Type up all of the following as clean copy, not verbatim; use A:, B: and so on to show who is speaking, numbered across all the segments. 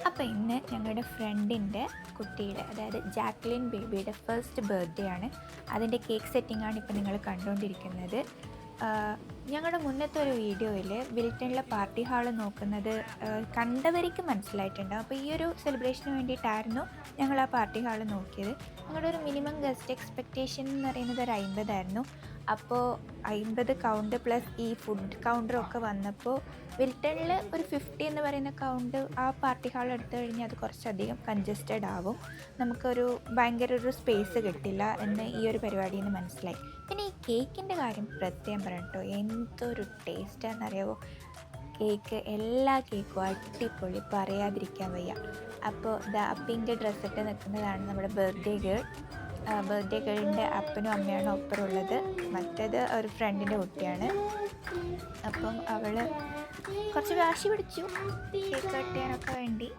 A: അപ്പോൾ ഇന്ന് ഞങ്ങളുടെ ഫ്രണ്ടിൻ്റെ കുട്ടിയുടെ, അതായത് ജാക്ലിൻ ബേബിയുടെ ഫസ്റ്റ് ബർത്ത്ഡേ ആണ്. അതിൻ്റെ കേക്ക് സെറ്റിംഗാണ് ഇപ്പോൾ നിങ്ങൾ കണ്ടുകൊണ്ടിരിക്കുന്നത്. ഞങ്ങളുടെ മുന്നത്തെ ഒരു വീഡിയോയിൽ വിൽട്ടണിലെ പാർട്ടി ഹാള് നോക്കുന്നത് കണ്ടവർക്ക് മനസ്സിലായിട്ടുണ്ടാകും. അപ്പോൾ ഈ ഒരു സെലിബ്രേഷന് വേണ്ടിയിട്ടായിരുന്നു ഞങ്ങൾ ആ പാർട്ടി ഹാള് നോക്കിയത്. ഞങ്ങളുടെ ഒരു മിനിമം ഗസ്റ്റ് എക്സ്പെക്റ്റേഷൻ എന്ന് പറയുന്നത് ഒരു 50 ആയിരുന്നു. അപ്പോൾ 50 കൗണ്ട് പ്ലസ് ഈ ഫുഡ് കൗണ്ടറൊക്കെ വന്നപ്പോൾ വിൽട്ടണിൽ ഒരു 50 എന്ന് പറയുന്ന കൗണ്ട് ആ പാർട്ടി ഹാൾ എടുത്തു കഴിഞ്ഞാൽ അത് കുറച്ചധികം കൺജസ്റ്റഡ് ആവും, നമുക്കൊരു ഭയങ്കര ഒരു സ്പേസ് കിട്ടില്ല എന്ന് ഈ ഒരു പരിപാടിയിൽ നിന്ന് മനസ്സിലായി. പിന്നെ ഈ കേക്കിൻ്റെ കാര്യം പ്രത്യേകം പറയട്ടോ, എന്തൊരു ടേസ്റ്റാണെന്നറിയാവോ. കേക്ക് എല്ലാ കേക്കും അടിപൊളി, പറയാതിരിക്കാൻ വയ്യ. അപ്പോൾ പിങ്ക് ഡ്രസ്സിട്ട് നിൽക്കുന്നതാണ് നമ്മുടെ ബർത്ത്ഡേ ഗേൾ. ബർത്ത്ഡേ ഗേളിൻ്റെ അപ്പനും അമ്മയാണ് ഒപ്പറുള്ളത്. മറ്റേത് ഒരു ഫ്രണ്ടിൻ്റെ കുട്ടിയാണ്. അപ്പം അവൾ കുറച്ച് വാശി പിടിച്ചു കേക്ക് കട്ട് ചെയ്യാനൊക്കെ വേണ്ടി.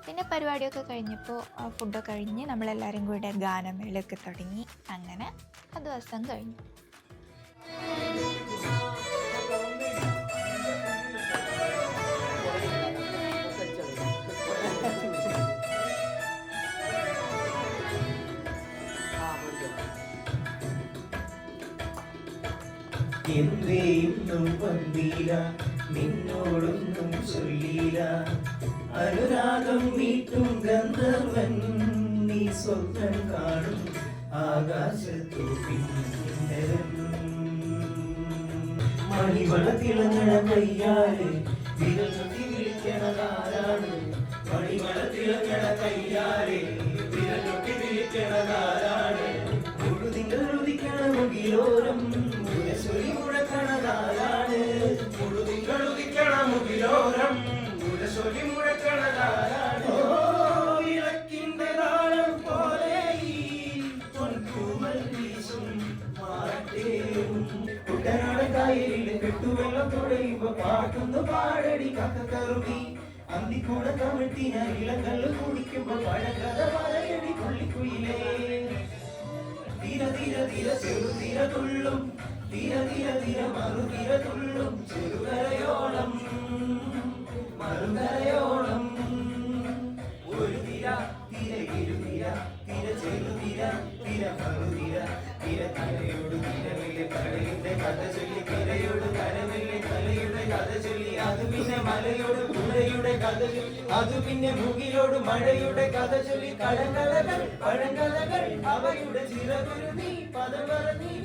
A: പിന്നെ പരിപാടിയൊക്കെ കഴിഞ്ഞപ്പോൾ ഫുഡൊക്കെ കഴിഞ്ഞ് നമ്മളെല്ലാവരും കൂടെ ഗാനമേളയൊക്കെ തുടങ്ങി. അങ്ങനെ ആ ദിവസം കഴിഞ്ഞു.
B: എന്തേ ഇന്നും വന്നീല, നിന്നോടൊന്നും ചൊല്ലീല, അനുരാഗം വീട്ടും ഗന്ധർവൻ നീ സ്വപ്നം കാണും ആകാശത്തു പിന്നരൻ. മണിവള തിളങ്ങണ കയ്യാല് വിരൽ ചൊട്ടി വിളിക്കണതാരാണ്? മണിവള തിളങ്ങണ കയ്യാല് വിരൽ ചൊട്ടി വിളിക്കണതാരാണ്? മുഴുതിങ്കളുദിക്കണ മുകിലോരം മുരശൊലി മുഴക്കണതാരാണ്? മുഴുതിങ്കളുദിക്കണ മുകിലോരം മുരശൊലി മുഴക്കണതാരാണ്? വിളക്കിന്റെ താളം പോലെ ഈ പൊൻകൂമൽ വീശും മാറ്റേറും കുട്ടനാട് കായലിൽ കെട്ടുവെള്ളം തുഴയുമ്പോ പാട്ടുന്നു പാടടി കക്കറുകി. അന്തിക്കൂടെ കമിഴ്ത്തിന ഇളങ്കല്ല് കുടിക്കുമ്പോ പഴകഥ പറയടി കൊള്ളിക്കുയിലേ. തീര തീര തീര ചെറുതീര തുള്ളും, തീര തീര തീര മറുതീര തുള്ളും, ചെറുകരയോളം മറുകരയോളം. ഒരു തീര തീര ഇരുതീര തീര ചെറുതീര തീര മറുതീര തീര കരയോട് തീരമില്ലേ കരയുടെ കഥ ചൊല്ലി, കരയോട് കരമില്ലേ കലയുടെ കഥ ചൊല്ലി, അത് പിന്നെ മലയോട് പുഴയുടെ കഥ ചൊല്ലി, അത് പിന്നെ മുകിലോട് മഴയുടെ കഥ ചൊല്ലി. കടങ്കഥകൾ പഴങ്കഥകൾ അവയുടെ ചിറകുരുതി പദം പറഞ്ഞി.